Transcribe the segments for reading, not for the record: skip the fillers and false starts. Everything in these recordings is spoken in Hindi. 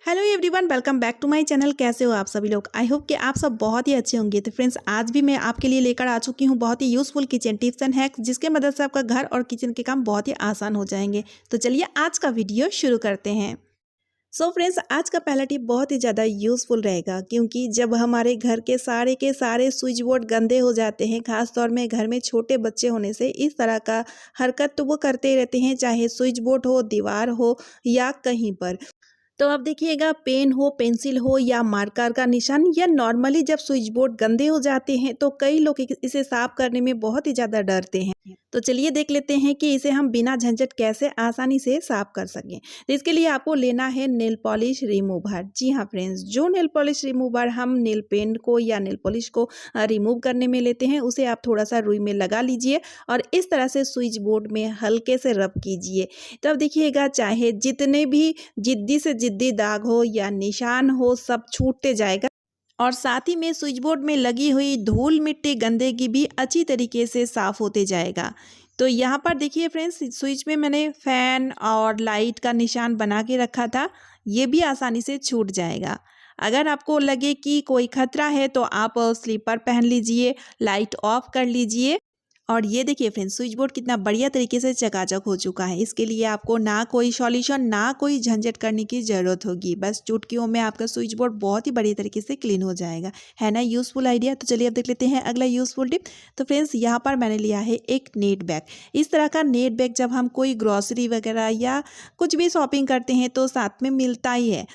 Hello everyone, welcome back to my channel. कैसे हो आप सभी लोग? आई होप कि आप सब बहुत ही अच्छे होंगे। तो फ्रेंड्स, आज भी मैं आपके लिए लेकर आ चुकी हूँ बहुत ही useful kitchen tips and hacks, जिसके मदद से आपका घर और किचन के काम बहुत ही आसान हो जाएंगे। तो चलिए आज का वीडियो शुरू करते हैं। सो फ्रेंड्स, आज का पहला टिप बहुत ही ज़्यादा यूज़फुल रहेगा, क्योंकि जब हमारे घर के सारे स्विच बोर्ड गंदे हो जाते हैं, खास तौर में घर में छोटे बच्चे होने से इस तरह का हरकत तो वो करते ही रहते हैं, चाहे स्विच बोर्ड हो, दीवार हो या कहीं पर। तो अब देखिएगा, पेन हो, पेंसिल हो या मार्कर का निशान या नॉर्मली जब स्विच बोर्ड गंदे हो जाते हैं तो कई लोग इसे साफ करने में बहुत ही ज़्यादा डरते हैं। तो चलिए देख लेते हैं कि इसे हम बिना झंझट कैसे आसानी से साफ कर सकें। तो इसके लिए आपको लेना है नेल पॉलिश रिमूवर। जी हाँ फ्रेंड्स, जो नेल पॉलिश रिमूवर हम नेल पेंट को या नेल पॉलिश को रिमूव करने में लेते हैं, उसे आप थोड़ा सा रुई में लगा लीजिए और इस तरह से स्विच बोर्ड में हल्के से रब कीजिए। तब देखिएगा, चाहे जितने भी जिद्दी से जिद्दी दाग हो या निशान हो, सब छूटते जाएगा और साथ ही में स्विच बोर्ड में लगी हुई धूल मिट्टी गंदगी भी अच्छी तरीके से साफ होते जाएगा। तो यहाँ पर देखिए फ्रेंड्स, स्विच में मैंने फैन और लाइट का निशान बना के रखा था, ये भी आसानी से छूट जाएगा। अगर आपको लगे कि कोई खतरा है तो आप स्लीपर पहन लीजिए, लाइट ऑफ कर लीजिए। और ये देखिए फ्रेंड्स, स्विच बोर्ड कितना बढ़िया तरीके से चकाचक हो चुका है। इसके लिए आपको ना कोई सॉल्यूशन, ना कोई झंझट करने की ज़रूरत होगी। बस चुटकियों में आपका स्विच बोर्ड बहुत ही बढ़िया तरीके से क्लीन हो जाएगा। है ना यूज़फुल आइडिया? तो चलिए अब देख लेते हैं अगला यूज़फुल टिप। तो फ्रेंड्स, यहाँ पर मैंने लिया है एक नेट बैग। इस तरह का नेट बैग जब हम कोई ग्रॉसरी वगैरह या कुछ भी शॉपिंग करते हैं तो साथ में मिलता ही है।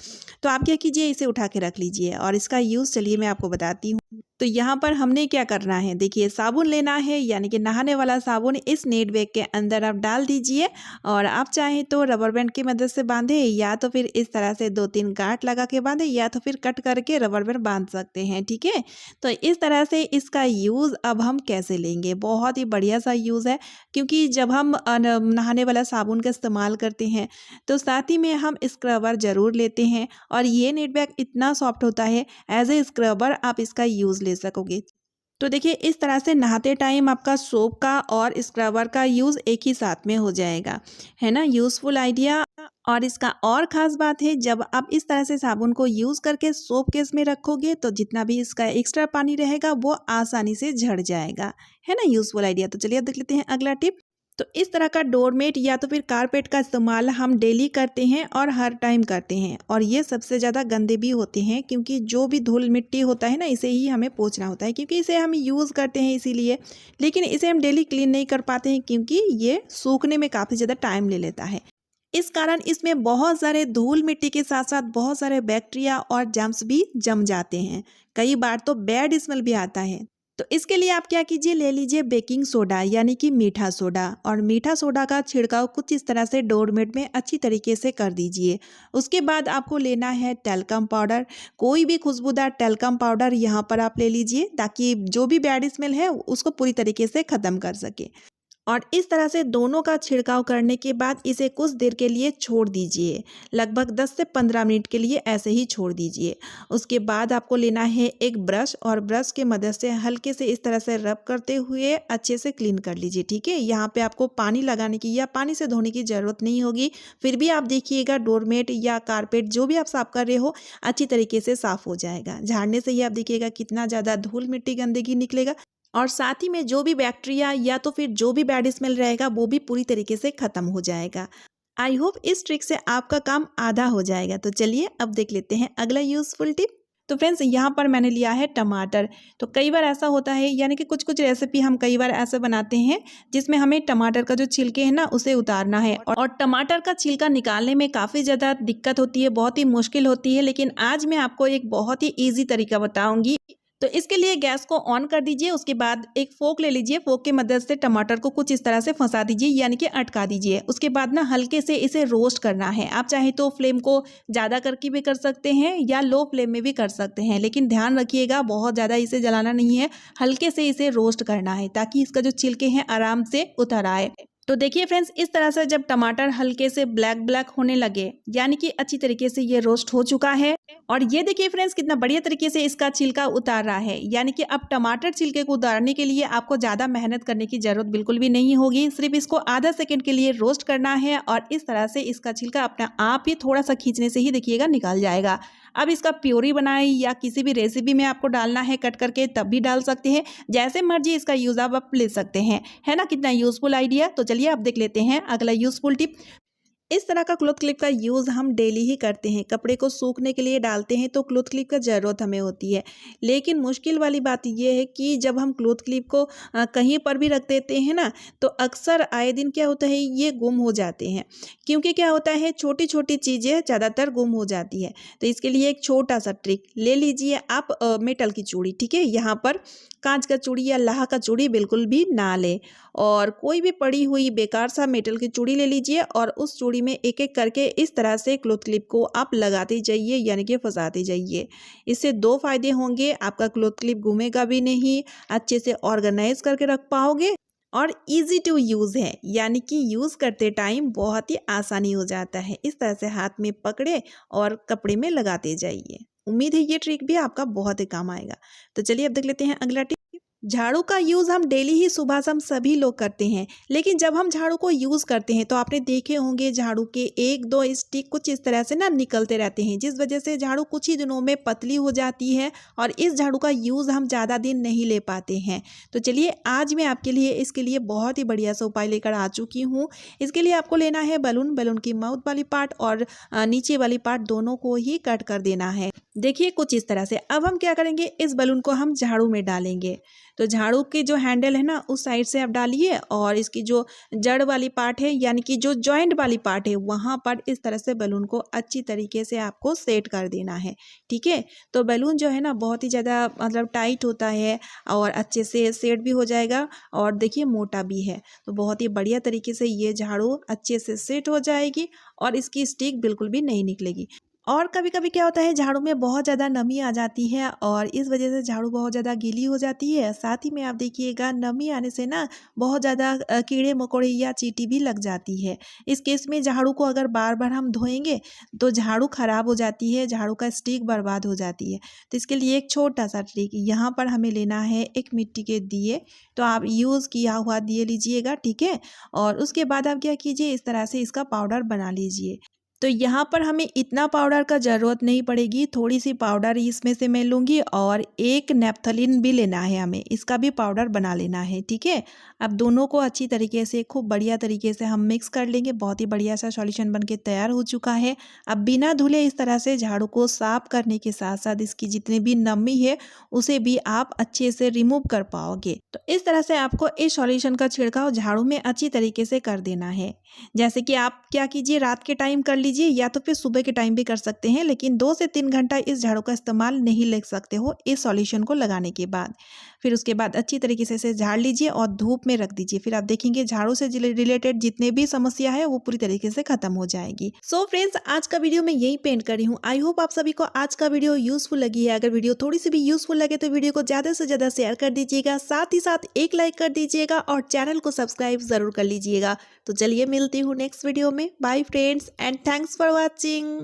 तो आप क्या कीजिए, इसे उठा के रख लीजिए और इसका यूज़ चलिए मैं आपको बताती हूँ। तो यहाँ पर हमने क्या करना है, देखिए साबुन लेना है, यानी कि नहाने वाला साबुन इस नेट बैग के अंदर आप डाल दीजिए और आप चाहें तो रबर बैंड की मदद से बांधे, या तो फिर इस तरह से 2-3 गांठ लगा के बांधे, या तो फिर कट करके रबर बैंड बांध सकते हैं। ठीक है, तो इस तरह से इसका यूज़ अब हम कैसे लेंगे, बहुत ही बढ़िया सा यूज़ है। क्योंकि जब हम नहाने वाला साबुन का इस्तेमाल करते हैं तो साथ ही में हम स्क्रबर ज़रूर लेते हैं, और ये नेट बैग इतना सॉफ्ट होता है, एज ए स्क्रबर आप इसका यूज़ ले सकोगे। तो देखिए, इस तरह से नहाते टाइम आपका सोप का और स्क्रबर का यूज़ एक ही साथ में हो जाएगा। है ना यूज़फुल आइडिया? और इसका और ख़ास बात है, जब आप इस तरह से साबुन को यूज़ करके सोप केस में रखोगे तो जितना भी इसका एक्स्ट्रा पानी रहेगा वो आसानी से झड़ जाएगा। है ना यूज़फुल आइडिया? तो चलिए अब देख लेते हैं अगला टिप। तो इस तरह का डोरमेट या तो फिर कारपेट का इस्तेमाल हम डेली करते हैं और हर टाइम करते हैं, और ये सबसे ज़्यादा गंदे भी होते हैं, क्योंकि जो भी धूल मिट्टी होता है ना, इसे ही हमें पोंछना होता है, क्योंकि इसे हम यूज़ करते हैं इसीलिए। लेकिन इसे हम डेली क्लीन नहीं कर पाते हैं, क्योंकि ये सूखने में काफ़ी ज़्यादा टाइम ले लेता है। इस कारण इसमें बहुत सारे धूल मिट्टी के साथ साथ बहुत सारे बैक्टीरिया और जर्म्स भी जम जाते हैं। कई बार तो बैड स्मेल भी आता है। तो इसके लिए आप क्या कीजिए, ले लीजिए बेकिंग सोडा यानी कि मीठा सोडा, और मीठा सोडा का छिड़काव कुछ इस तरह से डोरमेट में अच्छी तरीके से कर दीजिए। उसके बाद आपको लेना है टेल्कम पाउडर। कोई भी खुशबूदार टेल्कम पाउडर यहाँ पर आप ले लीजिए, ताकि जो भी बैड स्मेल है उसको पूरी तरीके से ख़त्म कर सके। और इस तरह से दोनों का छिड़काव करने के बाद इसे कुछ देर के लिए छोड़ दीजिए, लगभग 10 से 15 मिनट के लिए ऐसे ही छोड़ दीजिए। उसके बाद आपको लेना है एक ब्रश, और ब्रश के मदद से हल्के से इस तरह से रब करते हुए अच्छे से क्लीन कर लीजिए। ठीक है, यहाँ पे आपको पानी लगाने की या पानी से धोने की ज़रूरत नहीं होगी। फिर भी आप देखिएगा, डोरमेट या कारपेट जो भी आप साफ कर रहे हो अच्छी तरीके से साफ़ हो जाएगा। झाड़ने से ही आप देखिएगा कितना ज़्यादा धूल मिट्टी गंदगी निकलेगा, और साथ ही में जो भी बैक्टीरिया या तो फिर जो भी बैड स्मेल रहेगा वो भी पूरी तरीके से ख़त्म हो जाएगा। आई होप इस ट्रिक से आपका काम आधा हो जाएगा। तो चलिए अब देख लेते हैं अगला यूज़फुल टिप। तो फ्रेंड्स, यहाँ पर मैंने लिया है टमाटर। तो कई बार ऐसा होता है, यानी कि कुछ कुछ रेसिपी हम कई बार ऐसे बनाते हैं जिसमें हमें टमाटर का जो छिलके है ना, उसे उतारना है, और टमाटर का छिलका निकालने में काफ़ी ज़्यादा दिक्कत होती है, बहुत ही मुश्किल होती है। लेकिन आज मैं आपको एक बहुत ही ईजी तरीका बताऊँगी। तो इसके लिए गैस को ऑन कर दीजिए, उसके बाद एक फोक ले लीजिए, फोक की मदद से टमाटर को कुछ इस तरह से फंसा दीजिए, यानी कि अटका दीजिए। उसके बाद ना हल्के से इसे रोस्ट करना है। आप चाहे तो फ्लेम को ज़्यादा करके भी कर सकते हैं या लो फ्लेम में भी कर सकते हैं, लेकिन ध्यान रखिएगा बहुत ज़्यादा इसे जलाना नहीं है, हल्के से इसे रोस्ट करना है, ताकि इसका जो छिलके हैं आराम से उतर आए। तो देखिए फ्रेंड्स, इस तरह से जब टमाटर हल्के से ब्लैक ब्लैक होने लगे, यानी कि अच्छी तरीके से ये रोस्ट हो चुका है, और ये देखिए फ्रेंड्स कितना बढ़िया तरीके से इसका छिलका उतार रहा है। यानी कि अब टमाटर छिलके को उतारने के लिए आपको ज़्यादा मेहनत करने की ज़रूरत बिल्कुल भी नहीं होगी। सिर्फ इसको आधा सेकंड के लिए रोस्ट करना है और इस तरह से इसका छिलका अपना आप ही थोड़ा सा खींचने से ही देखिएगा निकल जाएगा। अब इसका प्योरी बनाए या किसी भी रेसिपी में आपको डालना है कट करके तब भी डाल सकते हैं, जैसे मर्जी इसका यूज़ आप ले सकते हैं। है ना कितना यूज़फुल आइडिया। तो चलिए अब देख लेते हैं अगला यूज़फुल टिप। इस तरह का क्लॉथ क्लिप का यूज़ हम डेली ही करते हैं। कपड़े को सूखने के लिए डालते हैं तो क्लॉथ क्लिप का ज़रूरत हमें होती है। लेकिन मुश्किल वाली बात ये है कि जब हम क्लॉथ क्लिप को कहीं पर भी रख देते हैं ना, तो अक्सर आए दिन क्या होता है ये गुम हो जाते हैं। क्योंकि क्या होता है छोटी छोटी चीज़ें ज़्यादातर गुम हो जाती है। तो इसके लिए एक छोटा सा ट्रिक ले लीजिए आप, मेटल की चूड़ी। ठीक है, यहाँ पर कांच का चूड़ी या लाह का चूड़ी बिल्कुल भी ना लें और कोई भी पड़ी हुई बेकार सा मेटल की चूड़ी ले लीजिए और उस चूड़ी में एक एक करके इस तरह से क्लॉथ क्लिप को आप लगाते जाइए, यानी कि फंसाते जाइए। इससे दो फायदे होंगे, आपका क्लॉथ क्लिप घूमेगा भी नहीं, अच्छे से ऑर्गेनाइज करके रख पाओगे और इजी टू यूज़ है, यानी कि यूज़ करते टाइम बहुत ही आसानी हो जाता है। इस तरह से हाथ में पकड़े और कपड़े में लगाते जाइए। उम्मीद है ये ट्रिक भी आपका बहुत ही काम आएगा। तो चलिए अब देख लेते हैं अगला टिप। झाड़ू का यूज़ हम डेली ही सुबह शाम सभी लोग करते हैं, लेकिन जब हम झाड़ू को यूज़ करते हैं तो आपने देखे होंगे झाड़ू के एक दो स्टिक कुछ इस तरह से ना निकलते रहते हैं, जिस वजह से झाड़ू कुछ ही दिनों में पतली हो जाती है और इस झाड़ू का यूज़ हम ज़्यादा दिन नहीं ले पाते हैं। तो चलिए आज मैं आपके लिए इसके लिए बहुत ही बढ़िया सा उपाय लेकर आ चुकी हूँ। इसके लिए आपको लेना है बलून। बलून की माउथ वाली पार्ट और नीचे वाली पार्ट दोनों को ही कट कर देना है। देखिए कुछ इस तरह से। अब हम क्या करेंगे, इस बलून को हम झाड़ू में डालेंगे। तो झाड़ू की जो हैंडल है ना उस साइड से आप डालिए और इसकी जो जड़ वाली पार्ट है, यानी कि जो जॉइंट वाली पार्ट है, वहाँ पर इस तरह से बलून को अच्छी तरीके से आपको सेट कर देना है। ठीक है, तो बलून जो है ना बहुत ही ज़्यादा मतलब टाइट होता है और अच्छे से सेट भी हो जाएगा और देखिए मोटा भी है। तो बहुत ही बढ़िया तरीके से ये झाड़ू अच्छे से सेट हो जाएगी और इसकी स्टिक बिल्कुल भी नहीं निकलेगी। और कभी कभी क्या होता है झाड़ू में बहुत ज़्यादा नमी आ जाती है और इस वजह से झाड़ू बहुत ज़्यादा गीली हो जाती है। साथ ही में आप देखिएगा नमी आने से ना बहुत ज़्यादा कीड़े मकोड़े या चींटी भी लग जाती है। इस केस में झाड़ू को अगर बार बार हम धोएंगे तो झाड़ू खराब हो जाती है, झाड़ू का स्टिक बर्बाद हो जाती है। तो इसके लिए एक छोटा सा ट्रिक, यहाँ पर हमें लेना है एक मिट्टी के दिए। तो आप यूज़ किया हुआ दिए लीजिएगा। ठीक है, और उसके बाद आप क्या कीजिए, इस तरह से इसका पाउडर बना लीजिए। तो यहाँ पर हमें इतना पाउडर का ज़रूरत नहीं पड़ेगी, थोड़ी सी पाउडर इसमें से मैं लूँगी और एक नेपथलीन भी लेना है हमें, इसका भी पाउडर बना लेना है। ठीक है, अब दोनों को अच्छी तरीके से खूब बढ़िया तरीके से हम मिक्स कर लेंगे। बहुत ही बढ़िया सा सॉल्यूशन बनके तैयार हो चुका है। अब बिना धुले इस तरह से झाड़ू को साफ करने के साथ साथ इसकी जितनी भी नमी है उसे भी आप अच्छे से रिमूव कर पाओगे। तो इस तरह से आपको इस सॉल्यूशन का छिड़काव झाड़ू में अच्छी तरीके से कर देना है। जैसे कि आप क्या कीजिए, रात के टाइम कर लीजिए या तो फिर सुबह के टाइम भी कर सकते हैं, लेकिन 2 से 3 घंटा इस झाड़ू का इस्तेमाल नहीं ले सकते हो इस सॉल्यूशन को लगाने के बाद। फिर उसके बाद अच्छी तरीके से इसे झाड़ लीजिए और धूप में रख दीजिए। फिर आप देखेंगे झाड़ू से रिलेटेड जितने भी समस्या है वो पूरी तरीके से खत्म हो जाएगी। सो फ्रेंड्स, आज का वीडियो मैं यही पेंट करी हूँ। आई होप आप सभी को आज का वीडियो यूजफुल लगी है। अगर वीडियो थोड़ी सी भी यूजफुल लगे तो वीडियो को ज़्यादा से ज़्यादा शेयर कर दीजिएगा, साथ ही साथ एक लाइक कर दीजिएगा और चैनल को सब्सक्राइब जरूर कर लीजिएगा। तो चलिए मिलती हूँ नेक्स्ट वीडियो में। Bye friends and thanks for watching.